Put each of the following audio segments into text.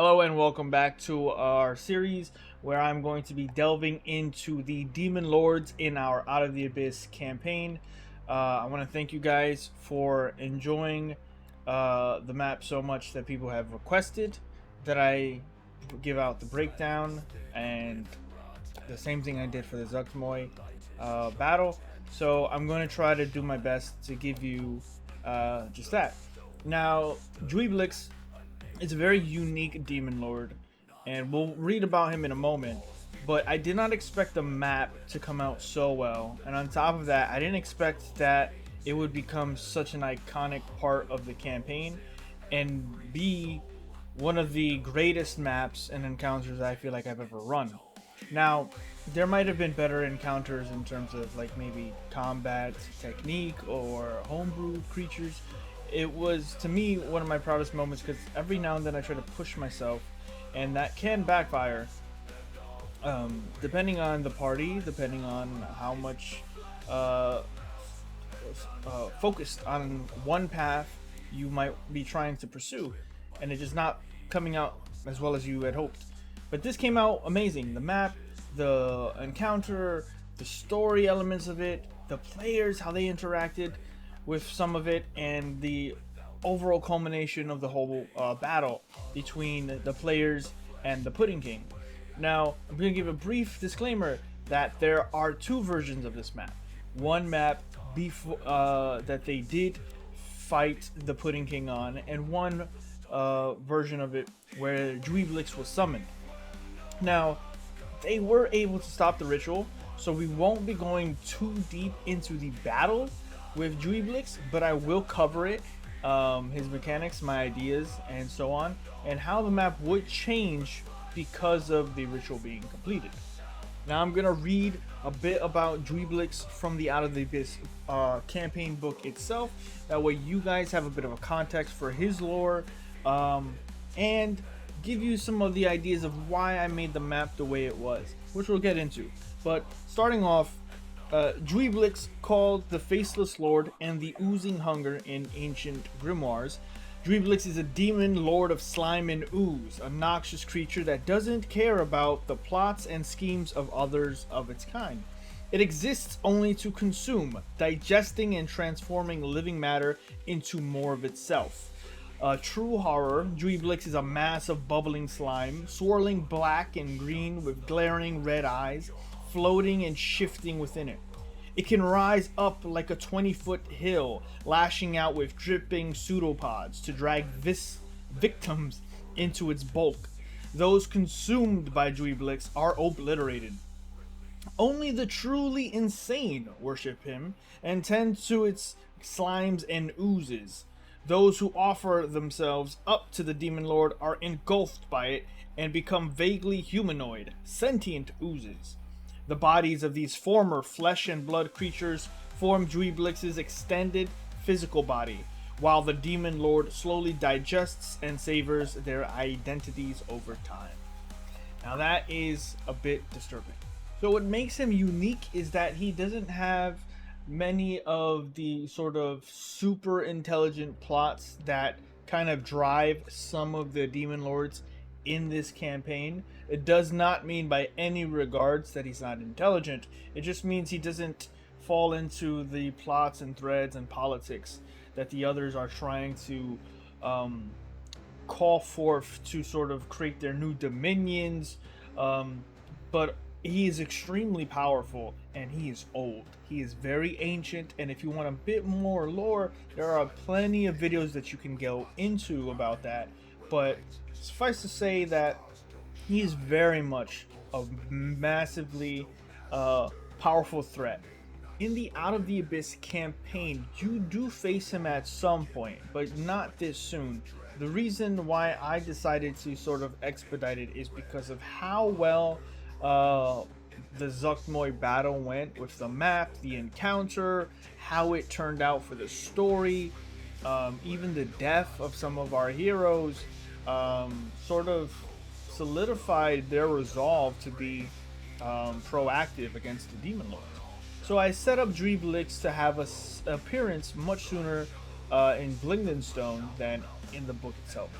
Hello and welcome back to our series where I'm going to be delving into the Demon Lords in our Out of the Abyss campaign. I want to thank you guys for enjoying the map so much that people have requested that I give out the breakdown, and the same thing I did for the zuggtmoy battle. So I'm going to try to do my best to give you just that. Now, Juiblex, it's a very unique demon lord, and we'll read about him in a moment. But I did not expect the map to come out so well, and on top of that, I didn't expect that it would become such an iconic part of the campaign and be one of the greatest maps and encounters I feel like I've ever run. Now, there might have been better encounters in terms of like maybe combat technique or homebrew creatures. It was, to me, one of my proudest moments because every now and then I try to push myself, and that can backfire. Depending on the party, depending on how much focused on one path you might be trying to pursue, and it's just not coming out as well as you had hoped. But this came out amazing. The map, the encounter, the story elements of it, the players, how they interacted with some of it, and the overall culmination of the whole battle between the players and the Pudding King. Now, I'm going to give a brief disclaimer that there are two versions of this map. One map that they did fight the Pudding King on, and one version of it where Juiblex was summoned. Now, they were able to stop the ritual, so we won't be going too deep into the battle with Juiblex, but I will cover it, his mechanics, my ideas, and so on, and how the map would change because of the ritual being completed. Now I'm gonna read a bit about Juiblex from the Out of the Abyss campaign book itself. That way you guys have a bit of a context for his lore, and give you some of the ideas of why I made the map the way it was, which we'll get into. But starting off, Juiblex, called the Faceless Lord and the Oozing Hunger in ancient grimoires. Juiblex is a demon lord of slime and ooze, a noxious creature that doesn't care about the plots and schemes of others of its kind. It exists only to consume, digesting and transforming living matter into more of itself. A true horror, Juiblex is a mass of bubbling slime, swirling black and green with glaring red eyes, floating and shifting within it. It can rise up like a 20-foot hill, lashing out with dripping pseudopods to drag victims into its bulk. Those consumed by Juiblex are obliterated. Only the truly insane worship him and tend to its slimes and oozes. Those who offer themselves up to the Demon Lord are engulfed by it and become vaguely humanoid, sentient oozes. The bodies of these former flesh and blood creatures form Juiblex's extended physical body, while the Demon Lord slowly digests and savors their identities over time. Now that is a bit disturbing. So what makes him unique is that he doesn't have many of the sort of super intelligent plots that kind of drive some of the Demon Lords in this campaign. It does not mean by any regards that he's not intelligent. It just means he doesn't fall into the plots and threads and politics that the others are trying to call forth to sort of create their new dominions. But he is extremely powerful, and he is old. He is very ancient, and if you want a bit more lore, there are plenty of videos that you can go into about that. But suffice to say that he is very much a massively powerful threat. In the Out of the Abyss campaign, you do face him at some point, but not this soon. The reason why I decided to sort of expedite it is because of how well the zuggtmoy battle went with the map, the encounter, how it turned out for the story, even the death of some of our heroes. Sort of solidified their resolve to be proactive against the Demon Lord. So I set up Juiblex to have an appearance much sooner in Blingdenstone than in the book itself.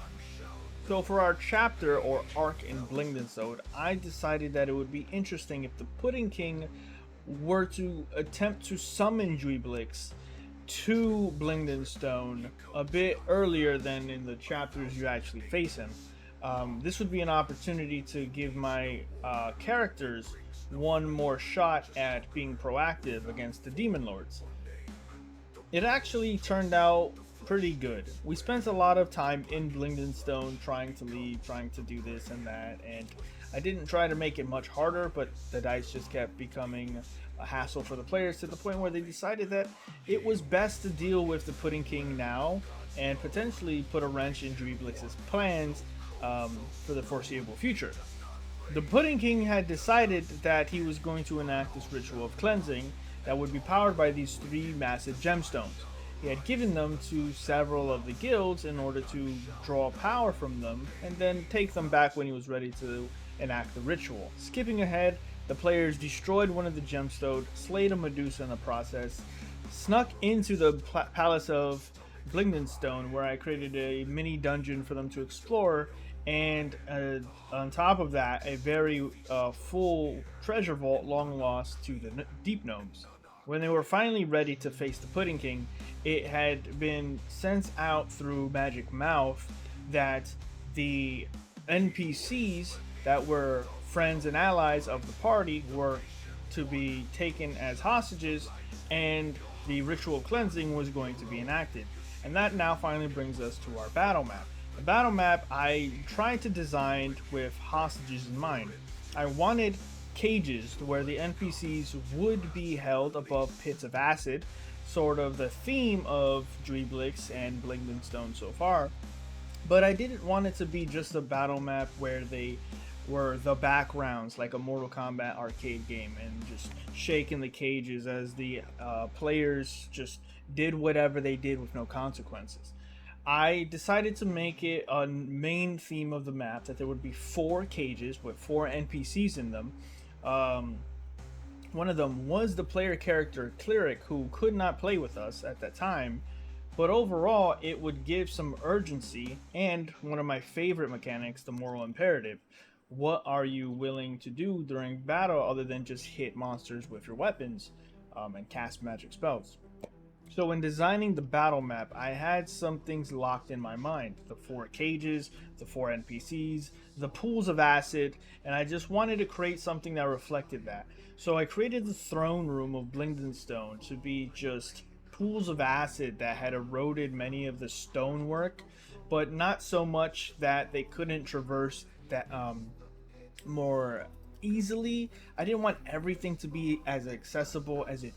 So for our chapter or arc in Blingdenstone, I decided that it would be interesting if the Pudding King were to attempt to summon Juiblex to Blingdenstone a bit earlier than in the chapters you actually face him. This would be an opportunity to give my characters one more shot at being proactive against the Demon Lords. It actually turned out pretty good. We spent a lot of time in Blingdenstone trying to leave, trying to do this and that, and I didn't try to make it much harder, but the dice just kept becoming a hassle for the players to the point where they decided that it was best to deal with the Pudding King now and potentially put a wrench in Juiblex's plans for the foreseeable future. The Pudding King had decided that he was going to enact this ritual of cleansing that would be powered by these 3 massive gemstones. He had given them to several of the guilds in order to draw power from them and then take them back when he was ready to enact the ritual. Skipping ahead, the players destroyed one of the gemstones, slayed a Medusa in the process, snuck into the palace of Blingdenstone where I created a mini dungeon for them to explore, and on top of that, a very full treasure vault long lost to the Deep Gnomes. When they were finally ready to face the Pudding King, it had been sent out through Magic Mouth that the NPCs that were friends and allies of the party were to be taken as hostages, and the ritual cleansing was going to be enacted. And that now finally brings us to our battle map. The battle map I tried to design with hostages in mind. I wanted cages where the NPCs would be held above pits of acid, sort of the theme of Juiblex and Blingdenstone so far, but I didn't want it to be just a battle map where they were the backgrounds like a Mortal Kombat arcade game and just shaking the cages as the players just did whatever they did with no consequences. I decided to make it a main theme of the map that there would be 4 cages with 4 NPCs in them. One of them was the player character Cleric, who could not play with us at that time, but overall it would give some urgency and one of my favorite mechanics, the moral imperative. What are you willing to do during battle other than just hit monsters with your weapons and cast magic spells? So when designing the battle map, I had some things locked in my mind. The 4 cages, the 4 NPCs, the pools of acid, and I just wanted to create something that reflected that. So I created the throne room of Blingdenstone to be just pools of acid that had eroded many of the stonework, but not so much that they couldn't traverse that more easily. I didn't want everything to be as accessible as it's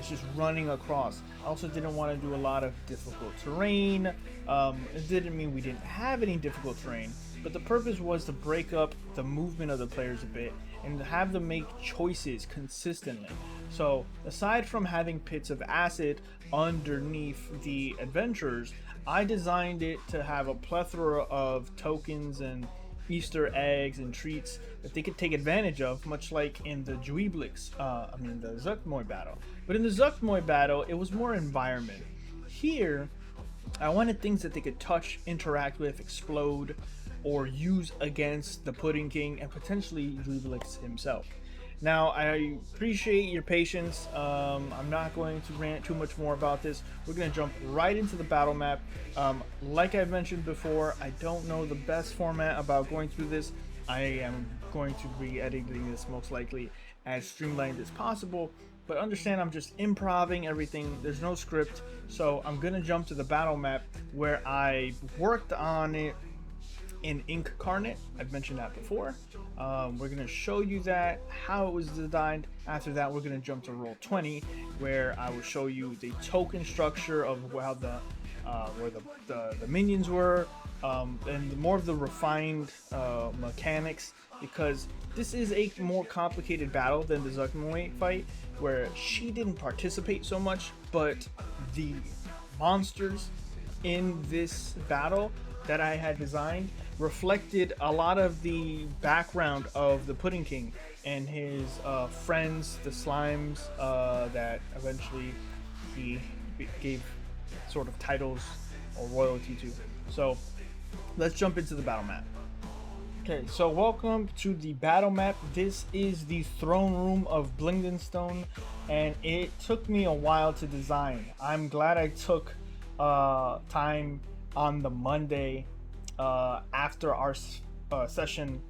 just running across. I also didn't want to do a lot of difficult terrain. It didn't mean we didn't have any difficult terrain, but the purpose was to break up the movement of the players a bit and to have them make choices consistently. So aside from having pits of acid underneath the adventurers, I designed it to have a plethora of tokens and Easter eggs and treats that they could take advantage of, much like in the Juiblex, the zuggtmoy battle. But in the zuggtmoy battle, it was more environment. Here, I wanted things that they could touch, interact with, explode, or use against the Pudding King and potentially Juiblex himself. Now, I appreciate your patience. I'm not going to rant too much more about this. We're going to jump right into the battle map. Like I've mentioned before, I don't know the best format about going through this. I am going to be editing this most likely as streamlined as possible. But understand, I'm just improvising everything. There's no script. So I'm going to jump to the battle map where I worked on it in Inkarnate. I've mentioned that before. We're going to show you that, how it was designed. After that, we're going to jump to roll 20, where I will show you the token structure of how where the minions were, and more of the refined mechanics, because this is a more complicated battle than the zuggtmoy fight, where she didn't participate so much, but the monsters in this battle that I had designed reflected a lot of the background of the Pudding King and his friends, the slimes, that eventually he gave sort of titles or royalty to. So let's jump into the battle map. Okay, so welcome to the battle map. This is the throne room of Blingdenstone, and it took me a while to design. I'm glad I took time on the Monday after our session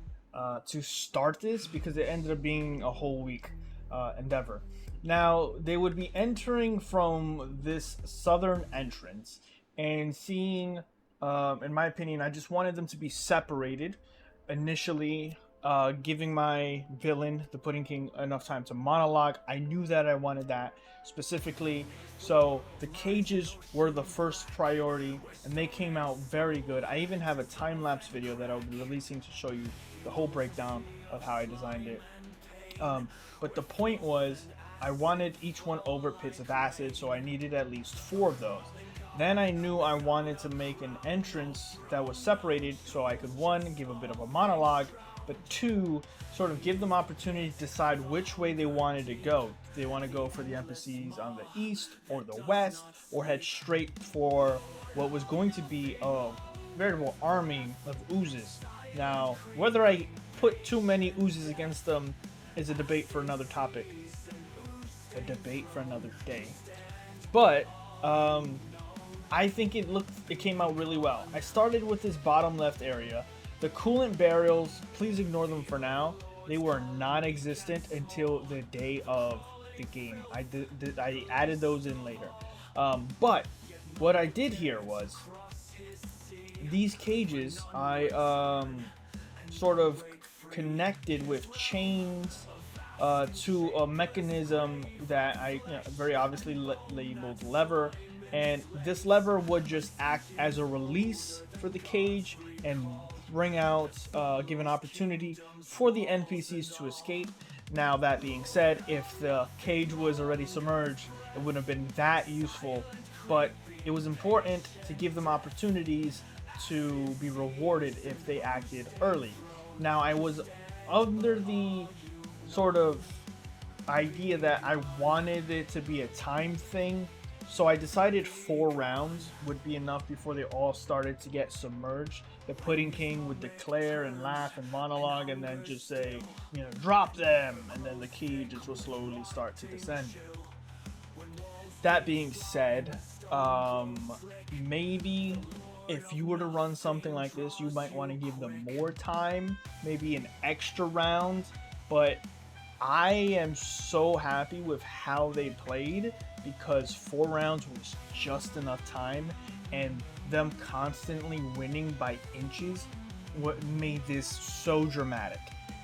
to start this, because it ended up being a whole week endeavor. Now, they would be entering from this southern entrance and seeing, in my opinion, I just wanted them to be separated initially, giving my villain, the Pudding King, enough time to monologue. I knew that I wanted that specifically, so the cages were the first priority, and they came out very good. I even have a time-lapse video that I'll be releasing to show you the whole breakdown of how I designed it. But the point was, I wanted each one over pits of acid, so I needed at least 4 of those. Then I knew I wanted to make an entrance that was separated, so I could, 1, give a bit of a monologue, but 2, sort of give them opportunity to decide which way they wanted to go. If they want to go for the NPCs on the east or the west, or head straight for what was going to be a veritable army of oozes. Now, whether I put too many oozes against them is a debate for another topic. A debate for another day. But, I think it came out really well. I started with this bottom left area. The coolant barrels, please ignore them for now. They were non-existent until the day of the game. I added those in later. But what I did here was, these cages I sort of connected with chains to a mechanism that I very obviously labeled lever. And this lever would just act as a release for the cage and bring out, give an opportunity for the NPCs to escape. Now, that being said, if the cage was already submerged, it wouldn't have been that useful. But it was important to give them opportunities to be rewarded if they acted early. Now, I was under the sort of idea that I wanted it to be a time thing. So I decided 4 rounds would be enough before they all started to get submerged. The Pudding King would declare and laugh and monologue, and then just say, drop them, and then the cages will slowly start to descend. That being said, maybe if you were to run something like this, you might want to give them more time, maybe an extra round, but I am so happy with how they played, because 4 rounds was just enough time, and them constantly winning by inches what made this so dramatic.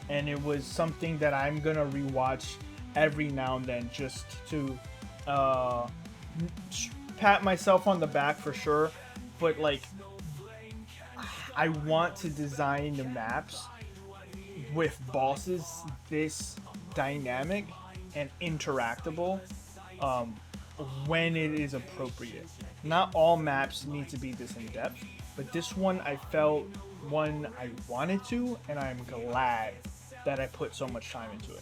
And it was something that I'm gonna rewatch every now and then, just to pat myself on the back for sure. But like, I want to design the maps with bosses this dynamic and interactable when it is appropriate. Not all maps need to be this in depth, but this one I felt I wanted to, and I'm glad that I put so much time into it.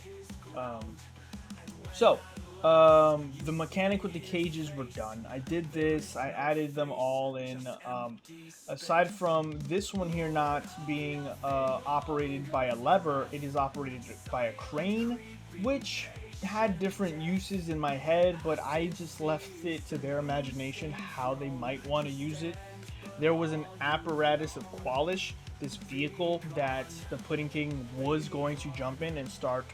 The mechanic with the cages were done. I did this, I added them all in. Aside from this one here not being operated by a lever, it is operated by a crane, which had different uses in my head, but I just left it to their imagination how they might want to use it. There was an apparatus of Qualish, this vehicle that the Pudding King was going to jump in and start,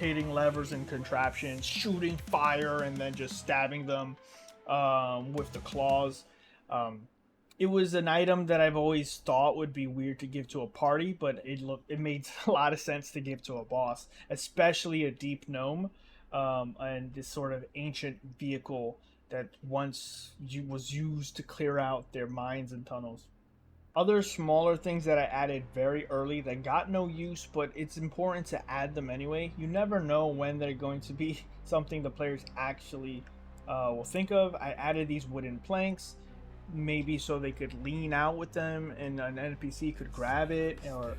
hitting levers and contraptions, shooting fire, and then just stabbing them with the claws. It was an item that I've always thought would be weird to give to a party, but it made a lot of sense to give to a boss, especially a deep gnome, and this sort of ancient vehicle that once was used to clear out their mines and tunnels. Other smaller things that I added very early that got no use, but it's important to add them anyway. You never know when they're going to be something the players actually will think of. I added these wooden planks, maybe so they could lean out with them and an NPC could grab it, or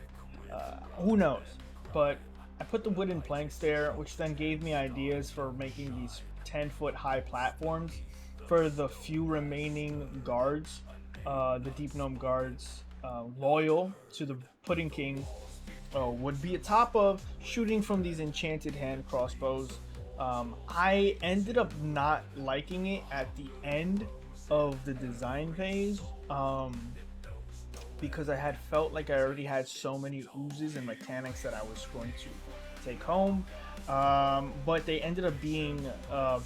who knows. But I put the wooden planks there, which then gave me ideas for making these 10-foot high platforms for the few remaining guards, the deep gnome guards, loyal to the Pudding King would be atop of shooting from these enchanted hand crossbows. I ended up not liking it at the end of the design phase because I had felt like I already had so many oozes and mechanics that I was going to take home. But they ended up being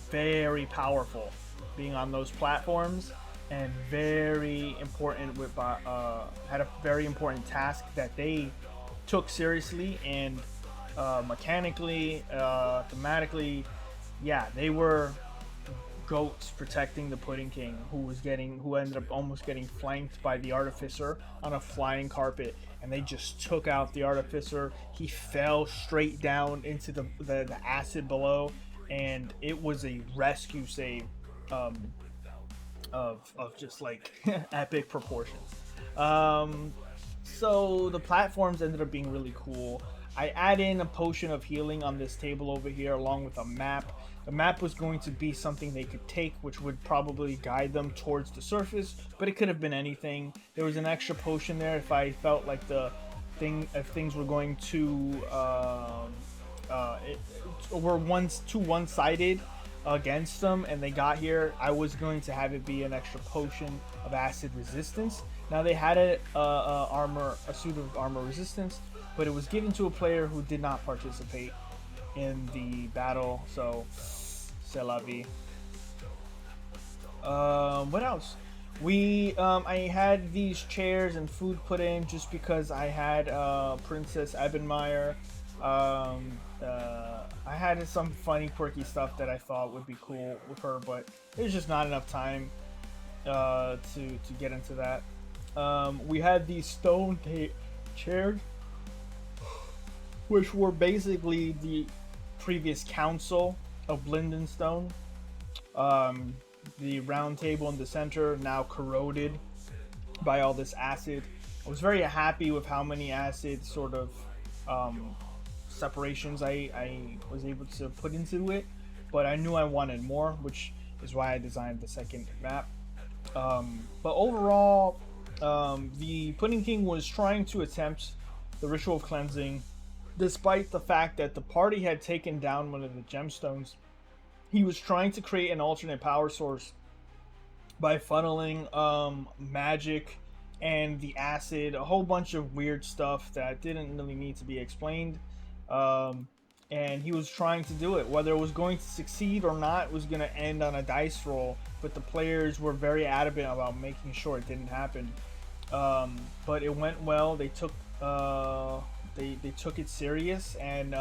very powerful, being on those platforms, and very important with had a very important task that they took seriously, and mechanically, thematically, yeah, they were goats protecting the Pudding King, who ended up almost getting flanked by the Artificer on a flying carpet, and they just took out the Artificer. He fell straight down into the acid below, and it was a rescue save of just like epic proportions. So the platforms ended up being really cool. I add in a potion of healing on this table over here along with a map. The map was going to be something they could take, which would probably guide them towards the surface, but it could have been anything. There was an extra potion there if I felt like if things were going to were too one-sided against them and they got here, I was going to have it be an extra potion of acid resistance. Now they had a suit of armor resistance, but it was given to a player who did not participate in the battle, so c'est la vie. What else? I had these chairs and food put in just because I had Princess Ebenmeyer. I had some funny, quirky stuff that I thought would be cool with her, but there's just not enough time to get into that. We had these stone chairs, which were basically the previous council of Lindenstone. The round table in the center, now corroded by all this acid. I was very happy with how many acid sort of separations I was able to put into it, but I knew I wanted more, which is why I designed the second map. But overall, the Pudding King was trying to attempt the ritual of cleansing, despite the fact that the party had taken down one of the gemstones. He was trying to create an alternate power source by funneling magic and the acid, a whole bunch of weird stuff that didn't really need to be explained. And he was trying to do it. Whether it was going to succeed or not was going to end on a dice roll, but the players were very adamant about making sure it didn't happen. But it went well. They took they took it serious, and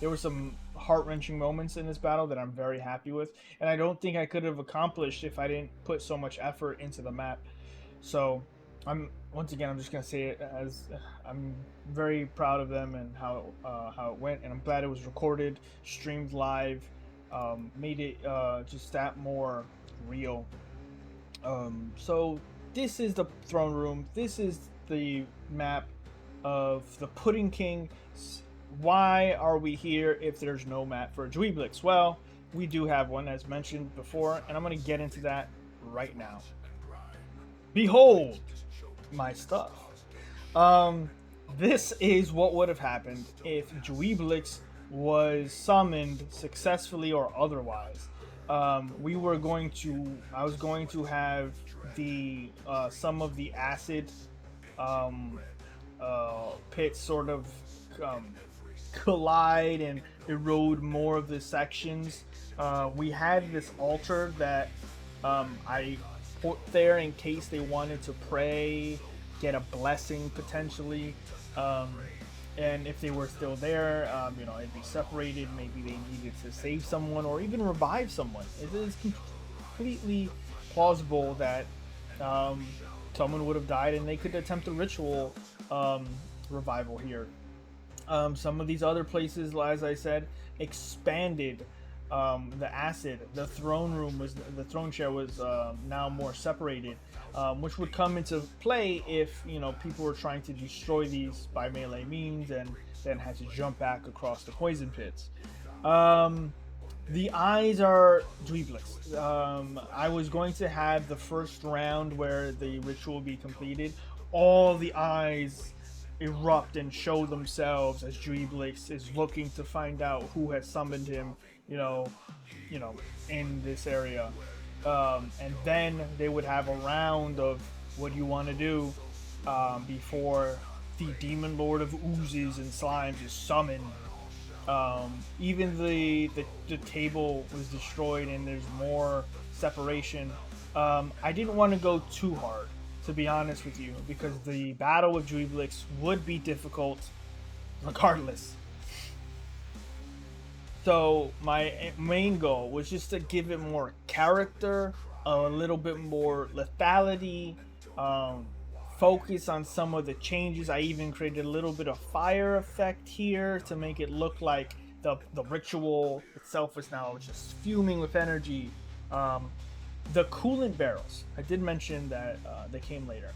there were some heart-wrenching moments in this battle that I'm very happy with, and I don't think I could have accomplished if I didn't put so much effort into the map. So I'm just gonna say it as I'm very proud of them and how it went, and I'm glad it was recorded, streamed live, made it just that more real. So this is the throne room. This is the map of the Pudding King. Why are we here if there's no map for Juiblex? Well, we do have one, as mentioned before, and I'm going to get into that right now. Behold my stuff. This is what would have happened if Juiblex was summoned successfully or otherwise. I was going to have the some of the acid pits sort of collide and erode more of the sections. We had this altar that I put there in case they wanted to pray, get a blessing potentially, and if they were still there, it'd be separated. Maybe they needed to save someone or even revive someone. It is completely plausible that someone would have died and they could attempt a ritual revival here. Some of these other places, as I said, expanded the acid. The the throne chair was now more separated, which would come into play if people were trying to destroy these by melee means and then had to jump back across the poison pits. The eyes are Juiblex. I was going to have the first round where the ritual be completed all the eyes erupt and show themselves as Juiblex is looking to find out who has summoned him, you know, in this area. And then they would have a round of what you want to do before the Demon Lord of Oozes and Slimes is summoned. Even the table was destroyed and there's more separation. I didn't want to go too hard, to be honest with you, because the battle with Juiblex would be difficult regardless. So my main goal was just to give it more character, a little bit more lethality, focus on some of the changes. I even created a little bit of fire effect here to make it look like the ritual itself is now just fuming with energy. The coolant barrels, I did mention that they came later.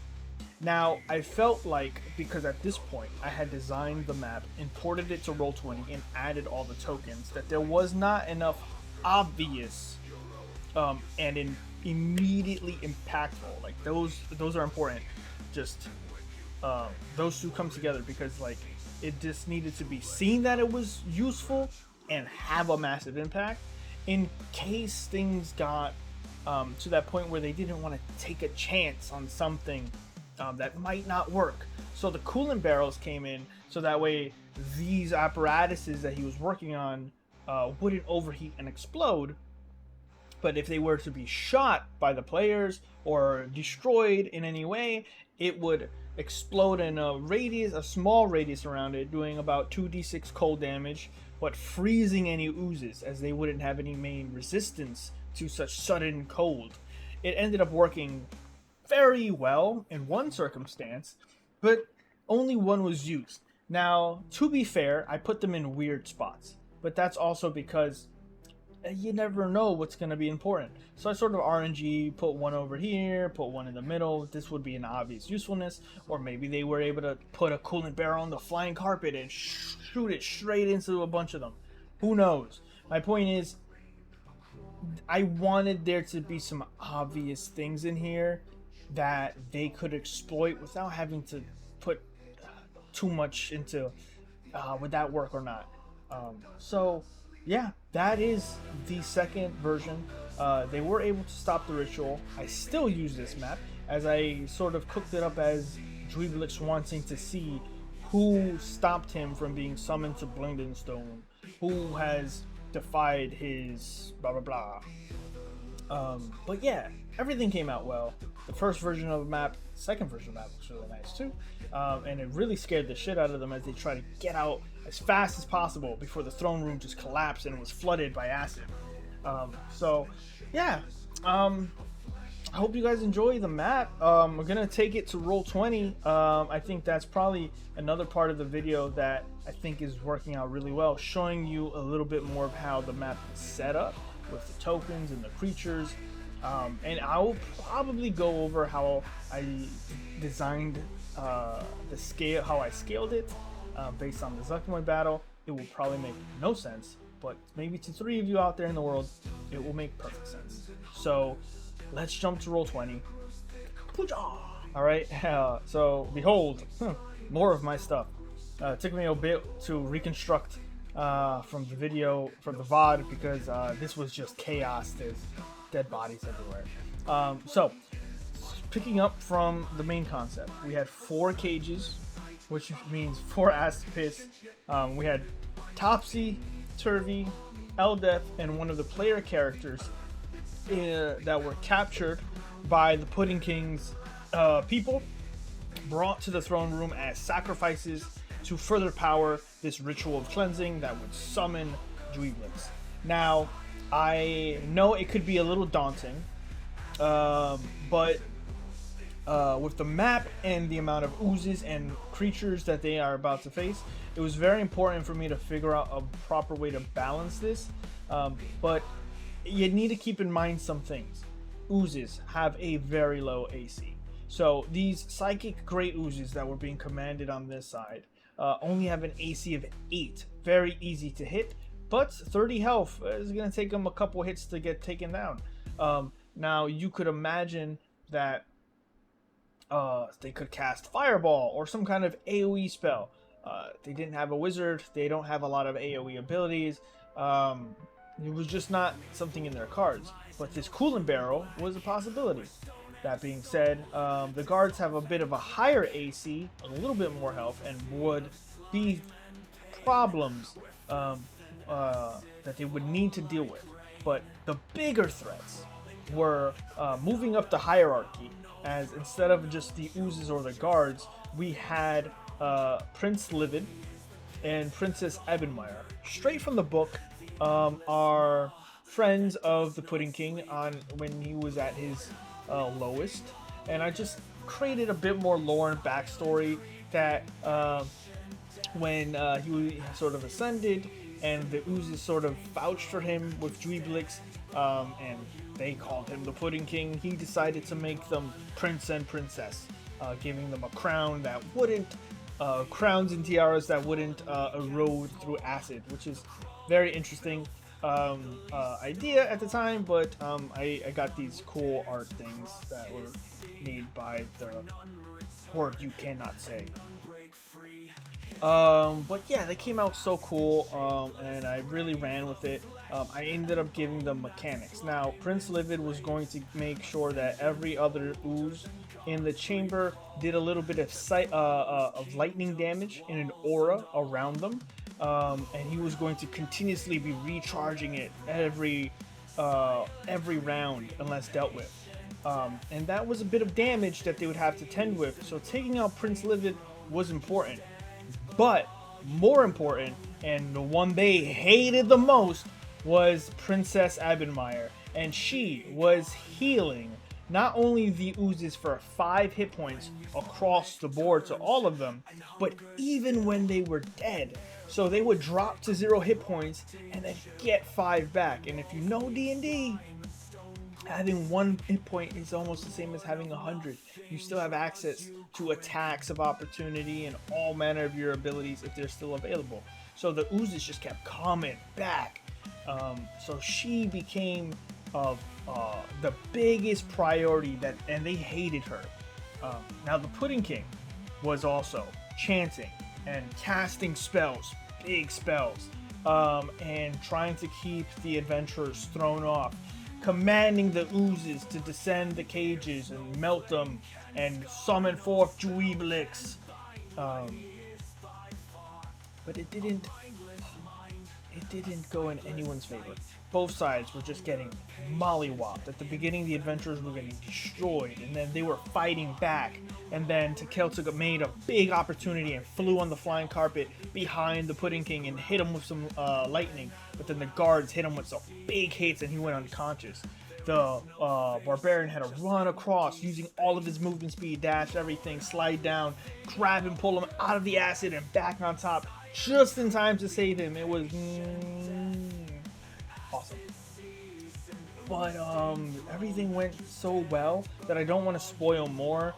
Now, I felt like, because at this point I had designed the map, imported it to Roll20, and added all the tokens, that there was not enough obvious and immediately impactful. Like those are important. Just those two come together, because like it just needed to be seen that it was useful and have a massive impact, in case things got to that point where they didn't want to take a chance on something that might not work. So the coolant barrels came in so that way these apparatuses that he was working on wouldn't overheat and explode. But if they were to be shot by the players or destroyed in any way, it would explode in a small radius around it, doing about 2d6 cold damage, but freezing any oozes, as they wouldn't have any main resistance to such sudden cold. It ended up working very well in one circumstance, but only one was used. Now, to be fair, I put them in weird spots, but that's also because you never know what's going to be important. So I sort of RNG, put one over here, put one in the middle. This would be an obvious usefulness. Or maybe they were able to put a coolant barrel on the flying carpet and shoot it straight into a bunch of them. Who knows? My point is, I wanted there to be some obvious things in here that they could exploit without having to put too much into would that work or not. So yeah, that is the second version. They were able to stop the ritual. I still use this map, as I sort of cooked it up as Juiblex wanting to see who stopped him from being summoned to Blindingstone, who has defied his blah blah blah. But yeah, everything came out well. The first version of the map, second version of the map was really nice too, and it really scared the shit out of them as they tried to get out as fast as possible before the throne room just collapsed and was flooded by acid. So yeah, I hope you guys enjoy the map. We're gonna take it to Roll20. I think that's probably another part of the video that I think is working out really well, showing you a little bit more of how the map is set up with the tokens and the creatures. And I'll probably go over how I designed the scale, how I scaled it based on the zuggtmoy battle. It will probably make no sense, but maybe to 3 of you out there in the world, it will make perfect sense. So let's jump to Roll20. All right, so behold, more of my stuff. It took me a bit to reconstruct from the video, from the VOD, because this was just chaos. There's dead bodies everywhere. So picking up from the main concept, we had 4 cages, which means 4 acid pits. We had Topsy, Turvy, Eldeth, and one of the player characters that were captured by the Pudding King's people, brought to the throne room as sacrifices to further power this ritual of cleansing that would summon Juiblex. Now, I know it could be a little daunting, but with the map and the amount of oozes and creatures that they are about to face, it was very important for me to figure out a proper way to balance this. But you need to keep in mind some things. Oozes have a very low AC. So these psychic great oozes that were being commanded on this side only have an AC of 8. Very easy to hit, but 30 health is going to take them a couple hits to get taken down. Now, you could imagine that They could cast Fireball or some kind of AoE spell. They didn't have a wizard. They don't have a lot of AoE abilities. It was just not something in their cards. But this Coolant Barrel was a possibility. That being said, the guards have a bit of a higher AC, a little bit more health, and would be problems that they would need to deal with. But the bigger threats were moving up the hierarchy, as instead of just the oozes or the guards, we had Prince Livid and Princess Ebenmeyer. Straight from the book, are friends of the Pudding King on when he was at his lowest, and I just created a bit more lore and backstory that when he sort of ascended and the oozes sort of vouched for him with Juiblex, and they called him the Pudding King, he decided to make them prince and princess, giving them a crown that wouldn't crowns and tiaras that wouldn't erode through acid, which is very interesting idea at the time, but I got these cool art things that were made by the word you cannot say. But yeah, they came out so cool, and I really ran with it. I ended up giving them mechanics. Now, Prince Livid was going to make sure that every other ooze in the chamber did a little bit of lightning damage in an aura around them, and he was going to continuously be recharging it every round unless dealt with. And that was a bit of damage that they would have to tend with. So taking out Prince Livid was important. But more important, and the one they hated the most, was Princess Ebenmeyer. And she was healing not only the oozes for 5 hit points across the board to all of them, but even when they were dead. So they would drop to 0 hit points and then get 5 back. And if you know D&D, having 1 hit point is almost the same as having 100. You still have access to attacks of opportunity and all manner of your abilities if they're still available. So the oozes just kept coming back. So she became the biggest priority, and they hated her. Now the Pudding King was also chanting and casting spells, big spells, and trying to keep the adventurers thrown off, commanding the oozes to descend the cages and melt them and summon forth Juiblex. But it didn't go in anyone's favor. Both sides were just getting mollywopped. At the beginning, the adventurers were getting destroyed, and then they were fighting back. And then Tekelta made a big opportunity and flew on the flying carpet behind the Pudding King and hit him with some lightning. But then the guards hit him with some big hits, and he went unconscious. The barbarian had to run across using all of his movement speed, dash everything, slide down, grab and pull him out of the acid and back on top, just in time to save him. It was awesome. But everything went so well that I don't want to spoil more.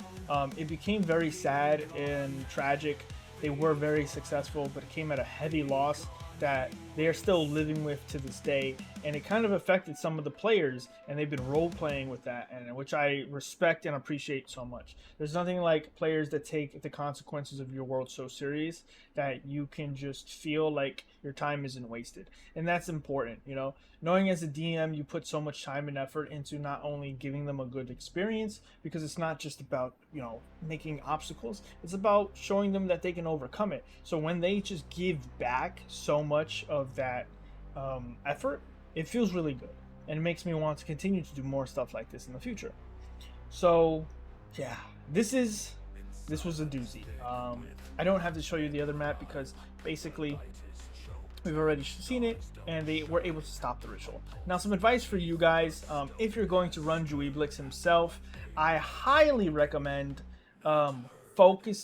It became very sad and tragic. They were very successful, but it came at a heavy loss that they are still living with to this day, and it kind of affected some of the players, and they've been role playing with that, and which I respect and appreciate so much. There's nothing like players that take the consequences of your world so serious that you can just feel like your time isn't wasted, and that's important. You know, knowing as a DM you put so much time and effort into not only giving them a good experience, because it's not just about, you know, making obstacles, it's about showing them that they can overcome it. So when they just give back so much of that effort, it feels really good, and it makes me want to continue to do more stuff like this in the future. So yeah, this was a doozy. I don't have to show you the other map because basically we've already seen it, and they were able to stop the ritual. Now, some advice for you guys: if you're going to run Juiblex himself, I highly recommend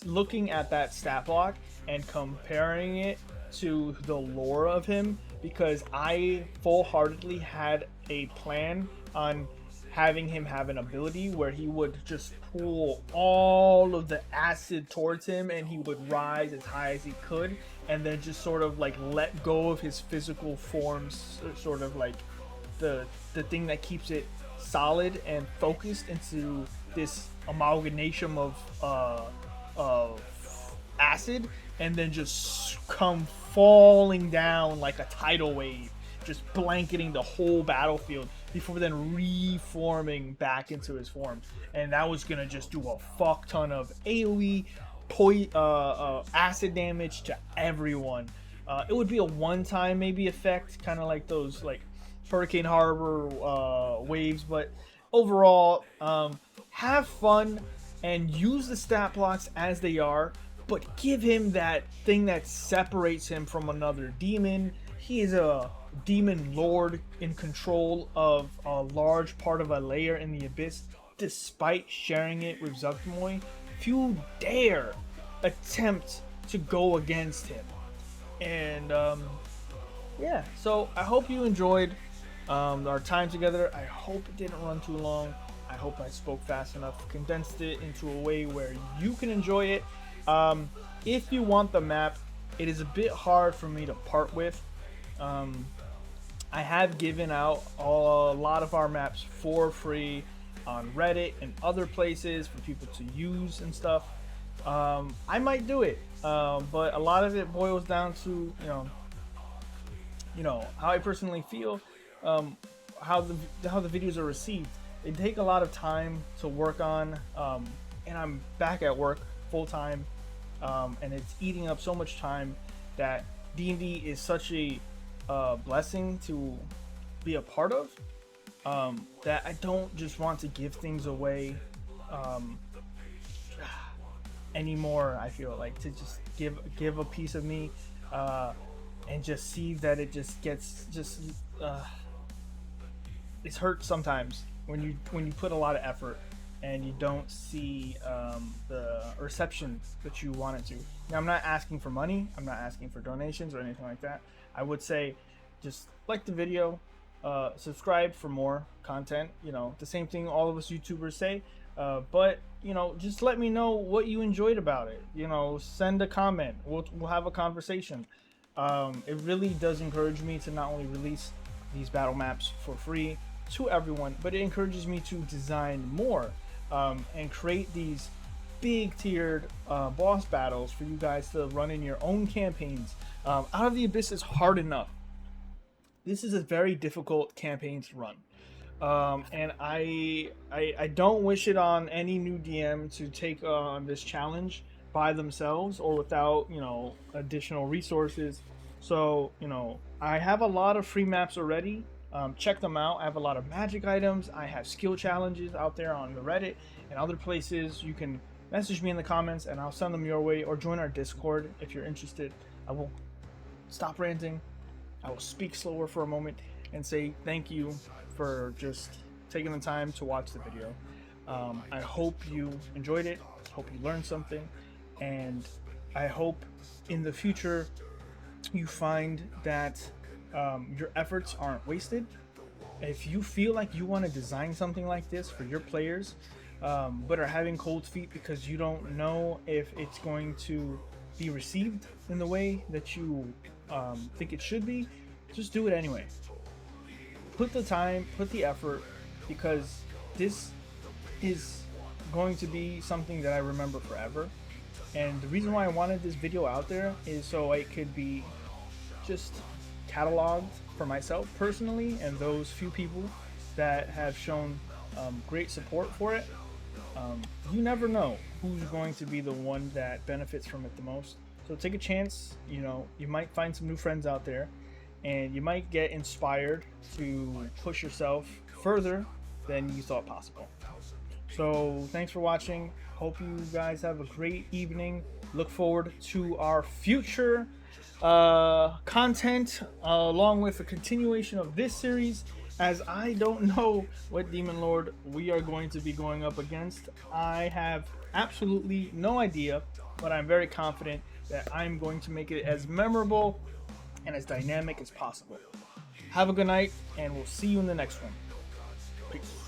looking at that stat block and comparing it to the lore of him, because I full-heartedly had a plan on having him have an ability where he would just pull all of the acid towards him, and he would rise as high as he could, and then just sort of like let go of his physical forms, sort of like the thing that keeps it solid and focused into this amalgamation of acid, and then just come falling down like a tidal wave, just blanketing the whole battlefield before then reforming back into his form. And that was gonna just do a fuck ton of AoE acid damage to everyone. It would be a one-time maybe effect, kind of like those like Hurricane Harbor waves, but overall, have fun and use the stat blocks as they are, but give him that thing that separates him from another demon. He is a demon lord in control of a large part of a layer in the abyss, despite sharing it with zuggtmoy. Few dare attempt to go against him. And yeah, so I hope you enjoyed our time together. I hope it didn't run too long. I hope I spoke fast enough, condensed it into a way where you can enjoy it. If you want the map, it is a bit hard for me to part with. I have given out a lot of our maps for free on Reddit and other places for people to use and stuff. I might do it, but a lot of it boils down to how I personally feel, how the videos are received. They take a lot of time to work on, and I'm back at work full time, and it's eating up so much time that D&D is such a blessing to be a part of, that I don't just want to give things away anymore. I feel like to just give a piece of me, and just see that it just gets it's hurt sometimes when you put a lot of effort and you don't see the reception that you want it to. Now, I'm not asking for money, I'm not asking for donations or anything like that. I would say just like the video, subscribe for more content, the same thing all of us YouTubers say, but just let me know what you enjoyed about it. Send a comment, we'll have a conversation. It really does encourage me to not only release these battle maps for free to everyone, but it encourages me to design more, and create these big tiered boss battles for you guys to run in your own campaigns. Out of the Abyss is hard enough. This is a very difficult campaign to run, and I don't wish it on any new DM to take on this challenge by themselves or without additional resources. So I have a lot of free maps already. Check them out. I have a lot of magic items. I have skill challenges out there on the Reddit and other places. You can message me in the comments and I'll send them your way, or join our Discord if you're interested. I will stop ranting. I will speak slower for a moment and say thank you for just taking the time to watch the video. I hope you enjoyed it. Hope you learned something, and I hope in the future you find that your efforts aren't wasted. If you feel like you want to design something like this for your players, but are having cold feet because you don't know if it's going to be received in the way that you think it should be, just do it anyway. Put the time, put the effort, because this is going to be something that I remember forever. And the reason why I wanted this video out there is so it could be just cataloged for myself personally and those few people that have shown great support for it. You never know who's going to be the one that benefits from it the most. So take a chance. You might find some new friends out there, and you might get inspired to push yourself further than you thought possible. So thanks for watching. Hope you guys have a great evening. Look forward to our future content, along with the continuation of this series, as I don't know what Demon Lord we are going to be going up against. I have absolutely no idea, but I'm very confident that I'm going to make it as memorable and as dynamic as possible. Have a good night, and we'll see you in the next one. Peace.